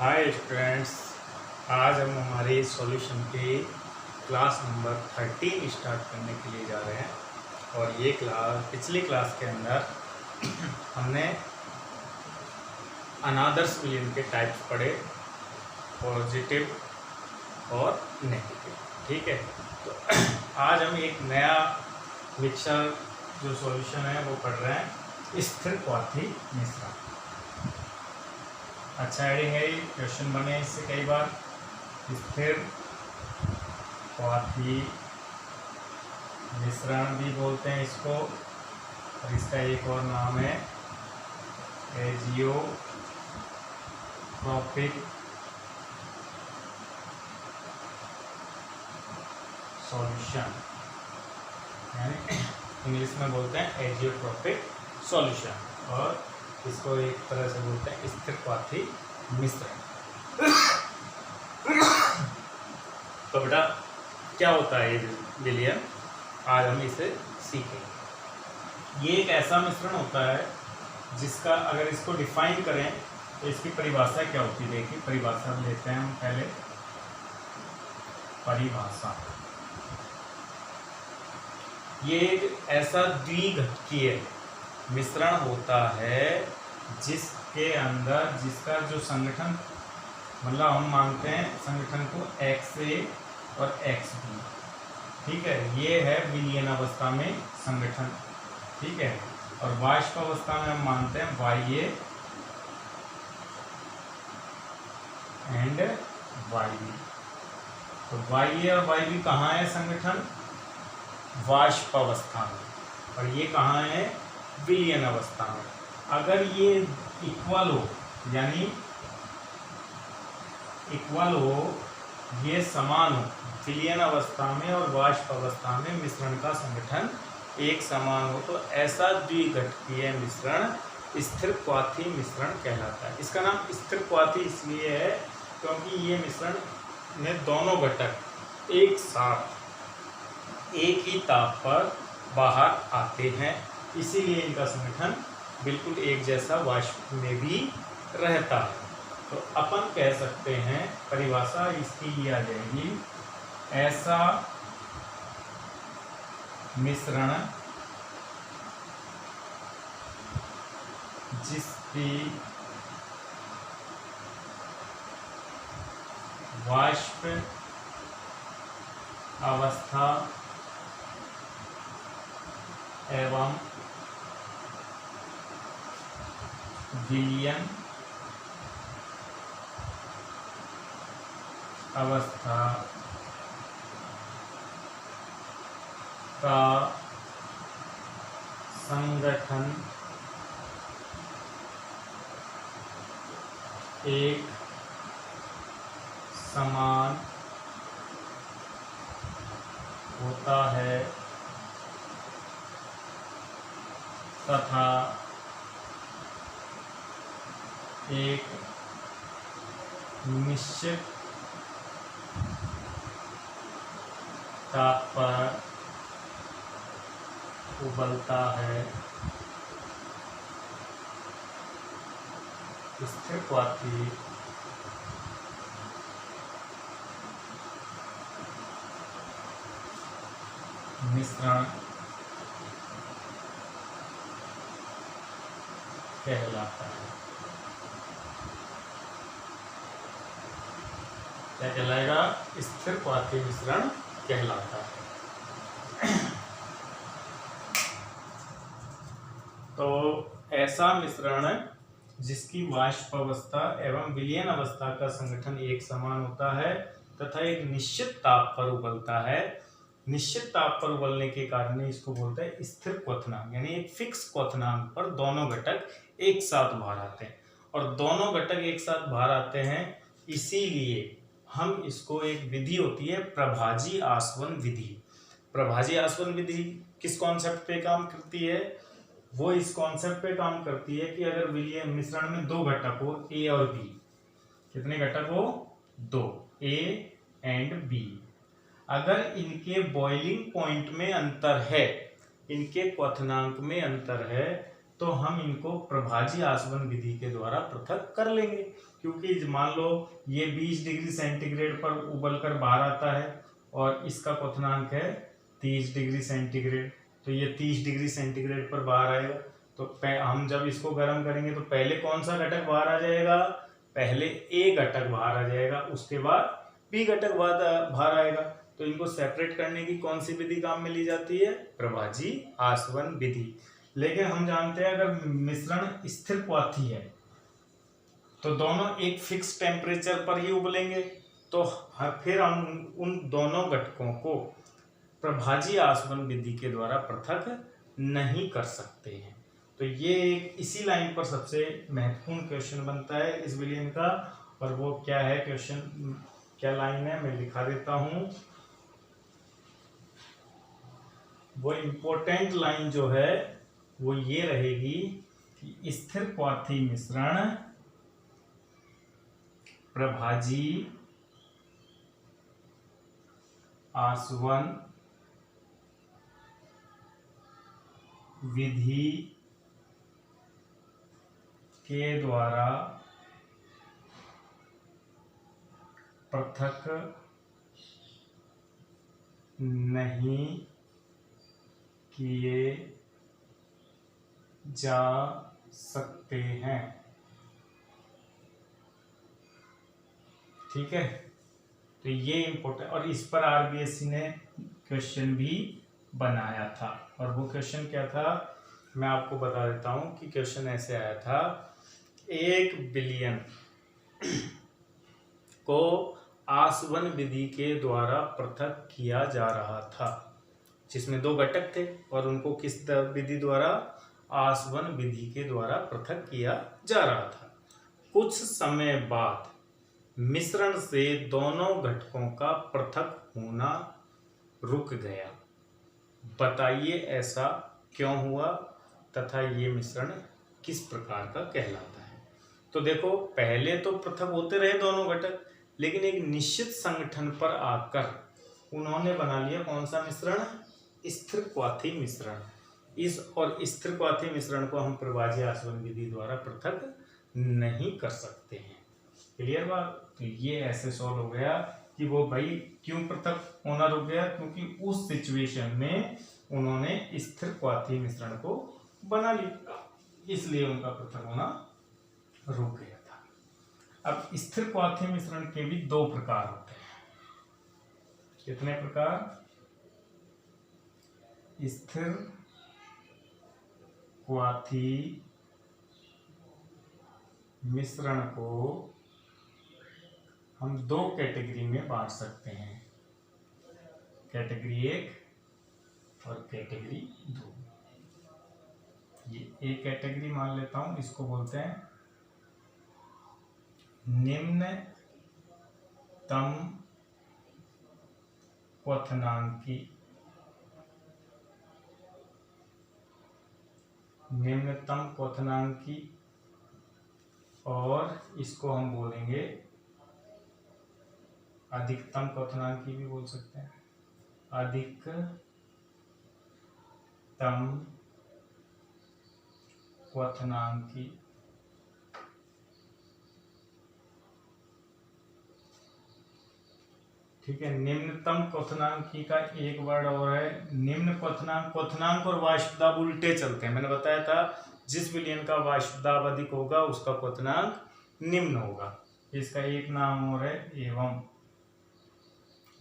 Hi students, आज हम हमारे सॉल्यूशन के क्लास नंबर 13 स्टार्ट करने के लिए जा रहे हैं। और ये क्लास पिछली क्लास के अंदर हमने अनादर्स बिलियन के टाइप्स पढ़े, पॉजिटिव और नेगेटिव। ठीक है, तो आज हम एक नया मिक्सचर जो सॉल्यूशन है वो पढ़ रहे हैं, स्थिर क्वाथी मिश्रण। अच्छा हेडिंग है, क्वेश्चन बने इससे कई बार। स्थिर क्वाथी मिश्रण भी बोलते हैं इसको, और इसका एक और नाम है एजियोट्रोपिक सॉल्यूशन, यानी इंग्लिश में बोलते हैं एजियोट्रोपिक सॉल्यूशन, और इसको एक तरह से बोलते हैं स्थिर क्वाथी मिश्रण। तो बेटा क्या होता है ये विलियन, आज हम इसे सीखेंगे। ये एक ऐसा मिश्रण होता है जिसका अगर इसको डिफाइन करें तो इसकी परिभाषा क्या होती है। देखिए परिभाषा लेते हैं हम पहले। परिभाषा, ये एक ऐसा द्विघटकीय मिश्रण होता है जिसके अंदर जिसका जो संगठन, मतलब हम मानते हैं संगठन को XA और XB, ठीक है, ये है विलयन अवस्था में संगठन, ठीक है, और वाष्प अवस्था में हम मानते हैं YA एंड YB। तो YA और YB कहाँ है संगठन? वाष्प अवस्था में, और ये कहाँ है? विलयन अवस्था में। अगर ये इक्वल हो, यानी इक्वल हो, ये समान हो, विलयन अवस्था में और वाष्प अवस्था में मिश्रण का संगठन एक समान हो, तो ऐसा द्विघटकीय मिश्रण स्थिर क्वाथी मिश्रण कहलाता है। इसका नाम स्थिर क्वाथी इसलिए है क्योंकि ये मिश्रण में दोनों घटक एक साथ एक ही ताप पर बाहर आते हैं, इसीलिए इनका संगठन बिल्कुल एक जैसा वाष्प में भी रहता है। तो अपन कह सकते हैं, परिभाषा इसकी ये आ जाएगी, ऐसा मिश्रण जिसकी वाष्प अवस्था एवं विलयन अवस्था का संगठन एक समान होता है तथा एक निश्चित ताप पर उबलता है। स्थिर क्वाथी मिश्रण कहलाता है। क्या कहलाएगा? स्थिर क्वाथी मिश्रण कहलाता है। तो ऐसा मिश्रण जिसकी वाष्प अवस्था एवं विलयन अवस्था का संगठन एक समान होता है तथा एक निश्चित ताप पर उबलता है। निश्चित ताप पर उबलने के कारण इसको बोलते हैं स्थिर क्वथनांक, यानी एक फिक्स क्वथनांक पर दोनों घटक एक साथ बाहर आते हैं, और दोनों घटक एक साथ बाहर आते हैं, इसीलिए हम इसको, एक विधि होती है प्रभाजी आसवन विधि। प्रभाजी आसवन विधि किस कॉन्सेप्ट पे काम करती है? वो इस कॉन्सेप्ट पे काम करती है कि अगर विलयन मिश्रण में दो घटक हो, A और B, कितने घटक हो? दो, A एंड B। अगर इनके बॉइलिंग पॉइंट में अंतर है, इनके क्वथनांक में अंतर है, तो हम इनको प्रभाजी आसवन विधि के द्वारा पृथक कर लेंगे, क्योंकि मान लो ये 20 डिग्री सेंटीग्रेड पर उबलकर बाहर आता है और इसका क्वथनांक है 30 डिग्री सेंटीग्रेड, तो ये 30 डिग्री सेंटीग्रेड पर बाहर आएगा। तो हम जब इसको गर्म करेंगे तो पहले कौन सा घटक बाहर आ जाएगा, पहले ए घटक बाहर आ जाएगा, उसके बाद बी घटक बाहर आएगा। तो इनको सेपरेट करने की कौन सी विधि काम में ली जाती है, प्रभाजी आसवन विधि। लेकिन हम जानते हैं अगर मिश्रण स्थिर क्वाथी है तो दोनों एक फिक्स टेम्परेचर पर ही उबलेंगे, तो फिर हम उन दोनों घटकों को प्रभाजी आसवन विधि के द्वारा पृथक नहीं कर सकते हैं। तो ये इसी लाइन पर सबसे महत्वपूर्ण क्वेश्चन बनता है इस विलियन का, और वो क्या है क्वेश्चन, क्या लाइन है मैं लिखा देता हूं। वो इम्पोर्टेंट लाइन जो है वो ये रहेगी कि स्थिर क्वाथी मिश्रण प्रभाजी आसवन विधि के द्वारा पृथक नहीं किए जा सकते हैं। ठीक है, तो ये इम्पोर्टेंट, और इस पर आरबीएससी ने क्वेश्चन भी बनाया था, और वो क्वेश्चन क्या था मैं आपको बता देता हूं कि क्वेश्चन ऐसे आया था, 1 बिलियन को आसवन विधि के द्वारा पृथक किया जा रहा था, जिसमें 2 घटक थे और उनको किस विधि द्वारा, आसवन विधि के द्वारा पृथक किया जा रहा था। कुछ समय बाद मिश्रण से दोनों घटकों का पृथक होना रुक गया। बताइए ऐसा क्यों हुआ तथा ये मिश्रण किस प्रकार का कहलाता है। तो देखो, पहले तो पृथक होते रहे दोनों घटक, लेकिन एक निश्चित संगठन पर आकर उन्होंने बना लिया कौन सा मिश्रण, स्थिर क्वाथी मिश्रण। इस और स्थिर क्वाथी मिश्रण को हम प्रभाजी आसवन विधि द्वारा पृथक नहीं कर सकते हैं। क्लियर बात। तो ये ऐसे सॉल्व हो गया कि वो भाई क्यों पृथक होना रुक गया, क्योंकि उस सिचुएशन में उन्होंने स्थिर क्वाथी मिश्रण को बना लिया, इसलिए उनका पृथक होना रुक गया था। अब स्थिर क्वाथी मिश्रण के भी 2 प्रकार होते हैं। कितने प्रकार, स्थिर क्वाथी मिश्रण को हम 2 कैटेगरी में बांट सकते हैं, कैटेगरी 1 और कैटेगरी 2। ये एक कैटेगरी मान लेता हूं, इसको बोलते हैं निम्नतम क्वथनांकी, निम्नतम क्वथनांकी, और इसको हम बोलेंगे अधिकतम क्वथनांकी भी बोल सकते हैं, अधिकतम क्वथनांकी। ठीक है, निम्नतम क्वथनांकी का एक वर्ड और है निम्न क्वथनांक। क्वथनांक और वाष्प दाब उल्टे चलते हैं, मैंने बताया था जिस विलयन का वाष्प दाब अधिक होगा उसका क्वथनांक निम्न होगा। इसका एक नाम और है एवं,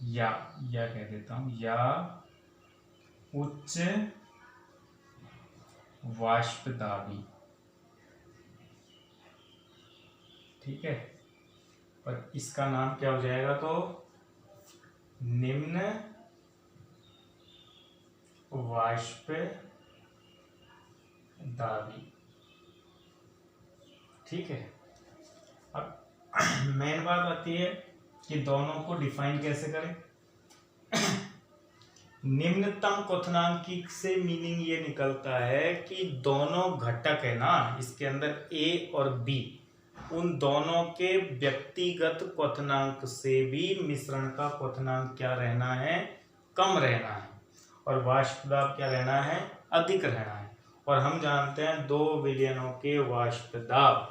या कह देता हूं, या उच्च वाष्पदाबी। ठीक है, और इसका नाम क्या हो जाएगा, तो निम्न वाष्प दाबी। ठीक है, अब मेन बात आती है कि दोनों को डिफाइन कैसे करें। निम्नतम क्वथनांकी से मीनिंग ये निकलता है कि दोनों घटक है ना इसके अंदर ए और बी, उन दोनों के व्यक्तिगत क्वथनांक से भी मिश्रण का क्वथनांक क्या रहना है, कम रहना है, और वाष्प दाब क्या रहना है, अधिक रहना है। और हम जानते हैं दो विलयनों के वाष्प दाब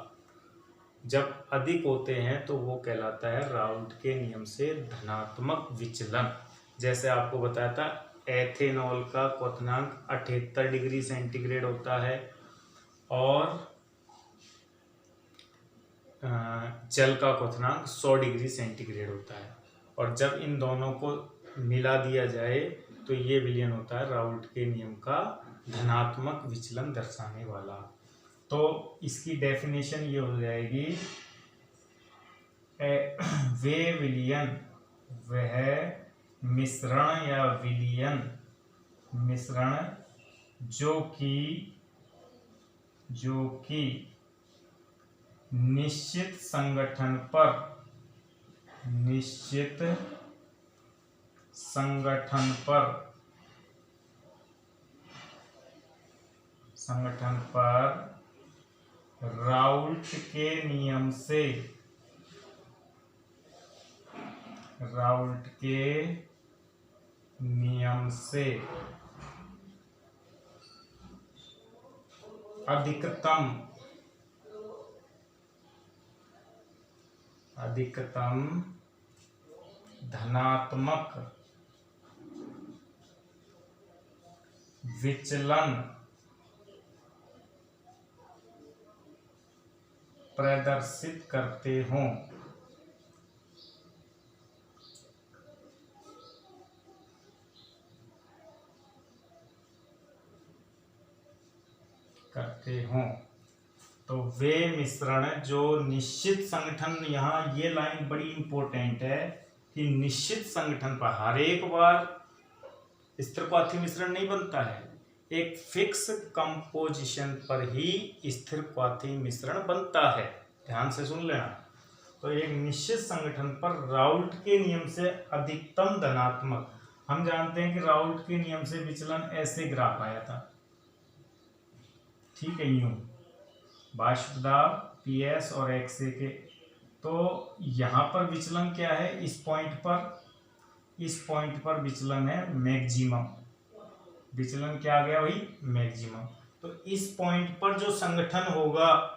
जब अधिक होते हैं तो वो कहलाता है राउल्ट के नियम से धनात्मक विचलन। जैसे आपको बताया था एथेनॉल का क्वथनांक 78 डिग्री सेंटीग्रेड होता है और जल का क्वथनांक 100 डिग्री सेंटीग्रेड होता है, और जब इन दोनों को मिला दिया जाए तो ये विलयन होता है राउल्ट के नियम का धनात्मक विचलन दर्शाने वाला। तो इसकी डेफिनेशन ये हो जाएगी, वे विलयन वह मिश्रण या विलयन मिश्रण जो कि निश्चित संगठन पर राउल्ट के नियम से अधिकतम धनात्मक विचलन प्रदर्शित करते हों तो वे मिश्रण जो निश्चित संगठन, यहाँ ये लाइन बड़ी इंपॉर्टेंट है कि निश्चित संगठन पर हर एक बार स्थिरक्वाथी मिश्रण नहीं बनता है, एक फिक्स कंपोजिशन पर ही स्थिरक्वाथी मिश्रण बनता है। ध्यान से सुन लेना। तो एक निश्चित संगठन पर राउल्ट के नियम से अधिकतम धनात्मक, हम जानते हैं कि राउल्ट के नियम से विचलन ऐसे ग्राफ आया था, ठीक है, यूं वाष्प दाब पीएस और एक्सए के। तो यहाँ पर विचलन क्या है, इस पॉइंट पर विचलन है मैक्सिमम, विचलन क्या आ गया वही मैक्सिमम। तो इस पॉइंट पर जो संगठन होगा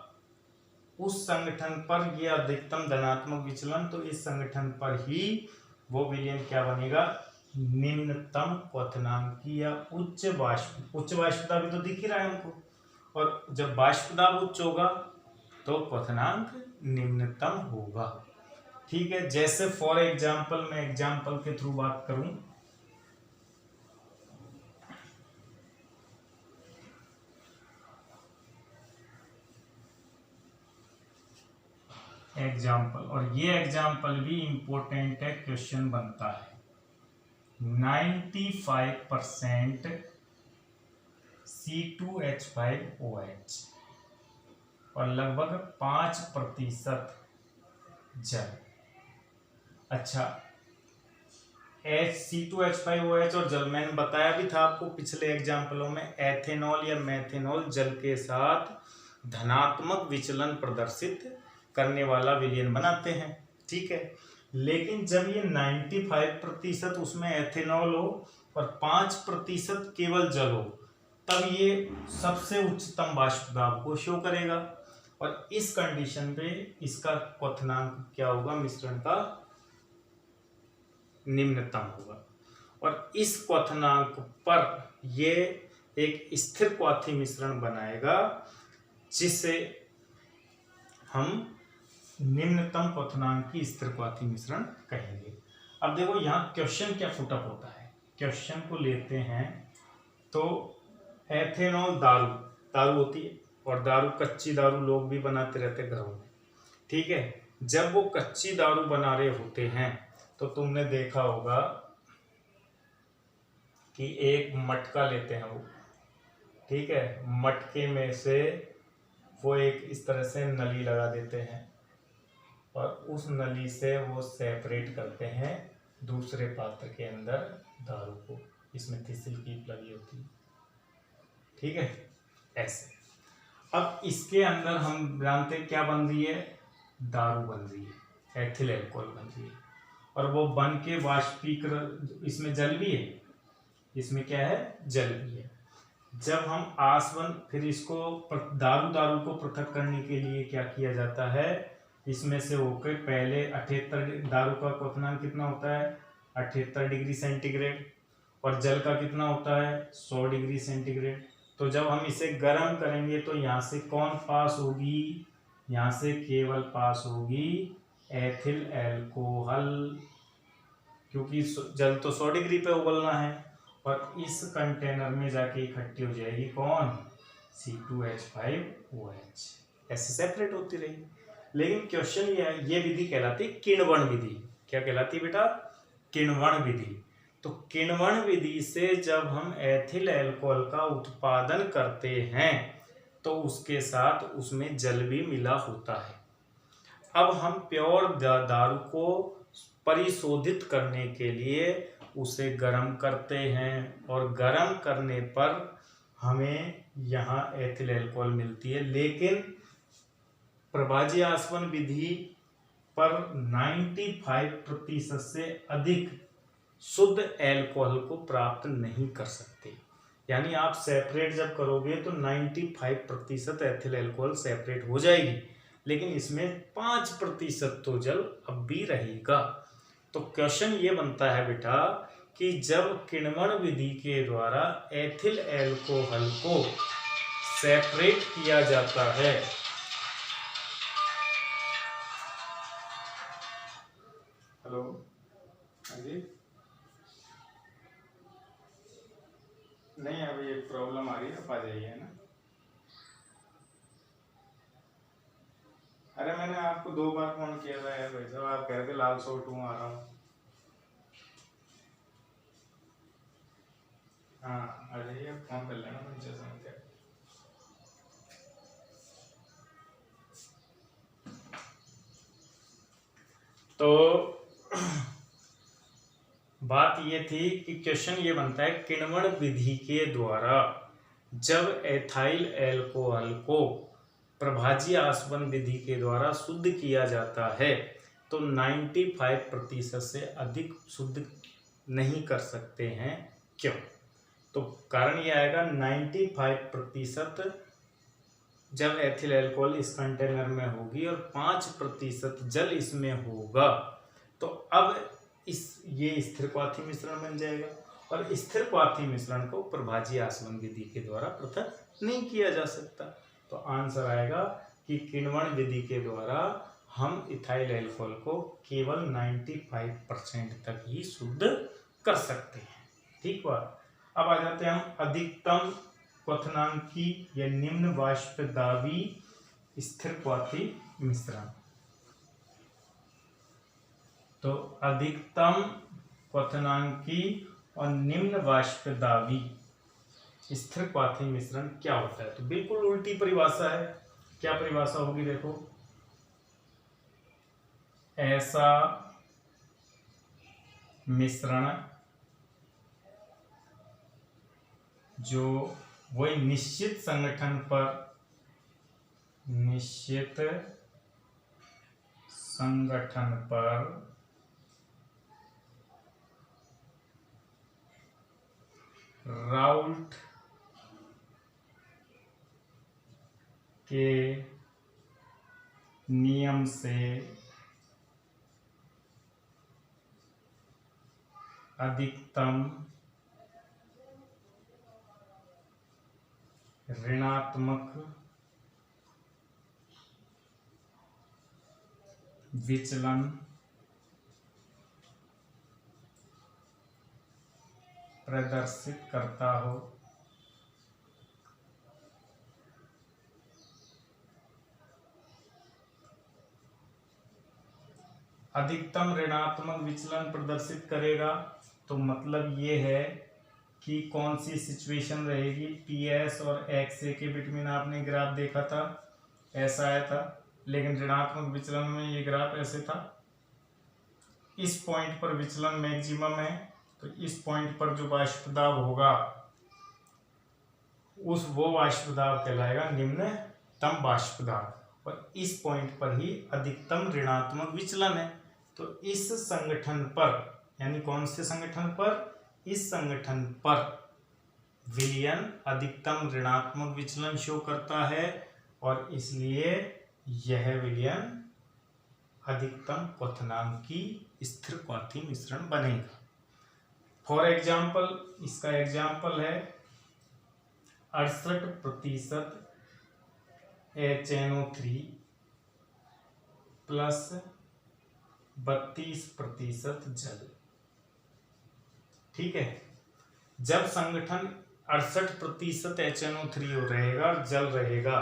उस संगठन पर यह अधिकतम धनात्मक विचलन, तो इस संगठन पर ही वो विलयन क्या बनेगा, निम्नतम क्वथनांकी या उच्च वाष्प दाब तो दिख ही रहा है हमको, और जब वाष्प दाब उच्च होगा तो क्वथनांक निम्नतम होगा। ठीक है, जैसे फॉर एग्जाम्पल मैं एग्जाम्पल के थ्रू बात करूं, एग्जाम्पल, और ये एग्जाम्पल भी इंपॉर्टेंट है, क्वेश्चन बनता है। 95% C2H5OH और लगभग 5% जल। अच्छा, C2H5OH और जल, मैंने बताया भी था आपको पिछले एग्जाम्पलों में, एथेनॉल या मेथेनॉल जल के साथ धनात्मक विचलन प्रदर्शित करने वाला विलयन बनाते हैं। ठीक है, लेकिन जब ये 95% उसमें एथेनॉल हो और 5% केवल जल हो, तब ये सबसे उच्चतम वाष्प दाब को शो करेगा, और इस कंडीशन पे इसका क्वथनांक क्या होगा, मिश्रण का निम्नतम होगा, और इस क्वथनांक पर ये एक स्थिर क्वाथी मिश्रण बनाएगा जिसे हम निम्नतम क्वथनांक की स्थिर क्वाथी मिश्रण कहेंगे। अब देखो यहाँ क्वेश्चन क्या फुटअप होता है, क्वेश्चन को लेते हैं तो एथेनॉल दारू होती है, और दारू कच्ची दारू लोग भी बनाते रहते हैं घरों में। ठीक है, जब वो कच्ची दारू बना रहे होते हैं तो तुमने देखा होगा कि एक मटका लेते हैं वो, ठीक है, मटके में से वो एक इस तरह से नली लगा देते हैं और उस नली से वो सेपरेट करते हैं दूसरे पात्र के अंदर दारू को, इसमें थिसिल कीप लगी होती है। ठीक है, ऐसे। अब इसके अंदर हम जानते क्या बन रही है, दारू बन रही है, एथिल अल्कोहल बन रही है, और वो बन के वाष्पीकरण, इसमें जल भी है, इसमें क्या है, जल भी है। जब हम आसवन, फिर इसको दारू को पृथक करने के लिए क्या किया जाता है, इसमें से होकर पहले 78 दारू का क्वथनांक कितना होता है 78 डिग्री सेंटीग्रेड, और जल का कितना होता है 100 डिग्री सेंटीग्रेड। तो जब हम इसे गर्म करेंगे तो यहाँ से कौन पास होगी, यहाँ से केवल पास होगी एथिल एल्कोहल, क्योंकि जल तो 100 डिग्री पे उबलना है, और इस कंटेनर में जाके इकट्ठी हो जाएगी कौन C2H5OH, ऐसे सेपरेट होती रहेगी। लेकिन क्वेश्चन ये है, ये विधि कहलाती है किण्वन विधि। क्या कहलाती है बेटा, किण्वन विधि। तो किण्वन विधि से जब हम एथिल अल्कोहल का उत्पादन करते हैं तो उसके साथ उसमें जल भी मिला होता है। अब हम प्योर दारू को परिशोधित करने के लिए उसे गर्म करते हैं, और गर्म करने पर हमें यहाँ एथिल अल्कोहल मिलती है। लेकिन प्रभाजी आसवन विधि पर 95% से अधिक शुद्ध अल्कोहल को प्राप्त नहीं कर सकते। यानी आप सेपरेट जब करोगे तो 95% एथिल अल्कोहल सेपरेट हो जाएगी, लेकिन इसमें 5% तो जल अब भी रहेगा। तो क्वेश्चन ये बनता है बेटा कि जब किण्वन विधि के द्वारा एथिल अल्कोहल को सेपरेट किया जाता है, हेलो जी, नहीं अभी एक प्रॉब्लम आ रही है, आप आ जाइए ना। अरे मैंने आपको 2 बार फोन किया था यार भाई साहब, आप कह रहे थे लाल सोट हूँ, आ रहा हूँ। हाँ आ जाइए, फोन कर लेना मुझे समझ के। तो बात ये थी कि क्वेश्चन ये बनता है किण्वन विधि के द्वारा जब एथाइल अल्कोहल को प्रभाजी आसवन विधि के द्वारा शुद्ध किया जाता है तो 95% से अधिक शुद्ध नहीं कर सकते हैं। क्यों? तो कारण ये आएगा 95% जब एथिल अल्कोहल इस कंटेनर में होगी और 5% जल इसमें होगा, तो अब ये स्थिर क्वाथी मिश्रण बन जाएगा, और स्थिर क्वाथी मिश्रण को प्रभाजी आसवन विधि के द्वारा पृथक नहीं किया जा सकता। तो आंसर आएगा कि किण्वन विधि के द्वारा हम इथाइल अल्कोहल को केवल 95% तक ही शुद्ध कर सकते हैं। ठीक बात। अब आ जाते हैं हम अधिकतम क्वथनांकी या निम्न वाष्पदाबी स्थिर क्वाथी मिश्रण। तो अधिकतम क्वथनांकी और निम्न वाष्पदाबी स्थिर क्वाथी मिश्रण क्या होता है? तो बिल्कुल उल्टी परिभाषा है। क्या परिभाषा होगी देखो, ऐसा मिश्रण जो वही निश्चित संगठन पर राउल्ट के नियम से अधिकतम ऋणात्मक विचलन प्रदर्शित करता हो। अधिकतम ऋणात्मक विचलन प्रदर्शित करेगा तो मतलब ये है कि कौन सी सिचुएशन रहेगी। PS और XA के बिटवीन आपने ग्राफ देखा था, ऐसा आया था, लेकिन ऋणात्मक विचलन में ये ग्राफ ऐसे था। इस पॉइंट पर विचलन मैक्सिमम है, तो इस पॉइंट पर जो वाष्पदाब होगा वो वाष्पदाब कहलाएगा निम्नतम वाष्पदाब, और इस पॉइंट पर ही अधिकतम ऋणात्मक विचलन है। तो इस संगठन पर, यानी कौन से संगठन पर, इस संगठन पर विलयन अधिकतम ऋणात्मक विचलन शो करता है और इसलिए यह विलयन अधिकतम क्वथनांकी स्थिर क्वाथी मिश्रण बनेगा। फॉर एग्जाम्पल, इसका एग्जाम्पल है 68% HNO3 प्लस 32% जल। ठीक है, जब संगठन 68% HNO3 रहेगा, जल रहेगा,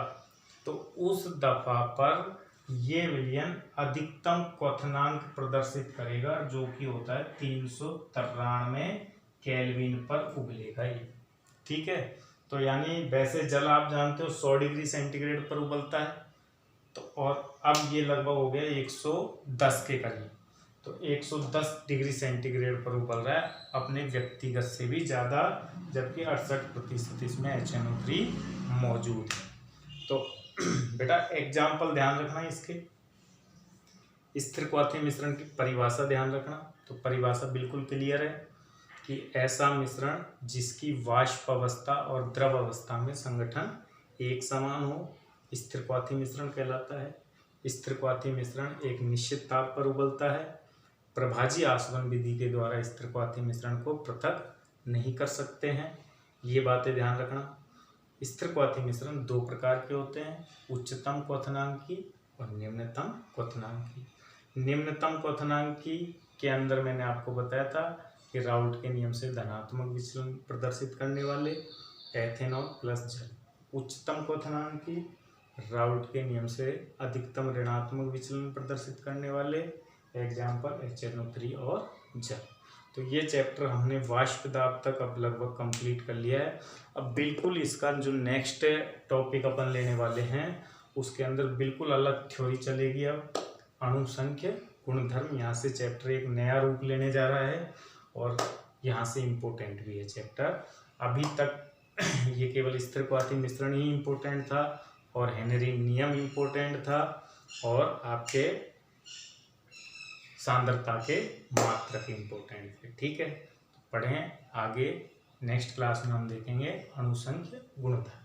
तो उस दफा पर ये विलयन अधिकतम क्वथनांक प्रदर्शित करेगा, जो कि होता है 393 केल्विन पर उबलेगा ये। ठीक है, तो यानी वैसे जल आप जानते हो 100 डिग्री सेंटीग्रेड पर उबलता है, तो और अब ये लगभग हो गया 110 के करीब, तो 110 डिग्री सेंटीग्रेड पर उबल रहा है अपने व्यक्तिगत से भी ज़्यादा, जबकि 68% इसमें HNO3 मौजूद है। तो बेटा एग्जाम्पल ध्यान रखना, इसके स्थिर क्वाथी मिश्रण की परिभाषा ध्यान रखना। तो परिभाषा बिल्कुल क्लियर है कि ऐसा मिश्रण जिसकी वाष्प अवस्था और द्रव अवस्था में संगठन एक समान हो, स्थिर क्वाथी मिश्रण कहलाता है। स्थिर क्वाथी मिश्रण एक निश्चित ताप पर उबलता है। प्रभाजी आसवन विधि के द्वारा स्थिर क्वाथी मिश्रण को पृथक नहीं कर सकते हैं, ये बातें ध्यान रखना। स्थिर क्वाथी मिश्रण दो प्रकार के होते हैं, उच्चतम क्वथनांकी और निम्नतम क्वथनांकी। निम्नतम क्वथनांकी के अंदर मैंने आपको बताया था कि राउल्ट के नियम से धनात्मक विचलन प्रदर्शित करने वाले एथेनॉल प्लस जल। उच्चतम क्वथनांकी राउल्ट के नियम से अधिकतम ऋणात्मक विचलन प्रदर्शित करने वाले, एग्जाम्पल HNO3 और जल। तो ये चैप्टर हमने वाष्प दाब तक अब लगभग कंप्लीट कर लिया है। अब बिल्कुल इसका जो नेक्स्ट टॉपिक अपन लेने वाले हैं उसके अंदर बिल्कुल अलग थ्योरी चलेगी। अब अणुसंख्य गुणधर्म, यहाँ से चैप्टर एक नया रूप लेने जा रहा है और यहाँ से इम्पोर्टेंट भी है चैप्टर। अभी तक ये केवल स्थिर क्वाथी मिश्रण ही इम्पोर्टेंट था और हेनरी नियम इम्पोर्टेंट था और आपके सांद्रता के मात्रक इम्पोर्टेंट थे। ठीक है, पढ़ें आगे। नेक्स्ट क्लास में हम देखेंगे अणुसंख्य गुणधर्म।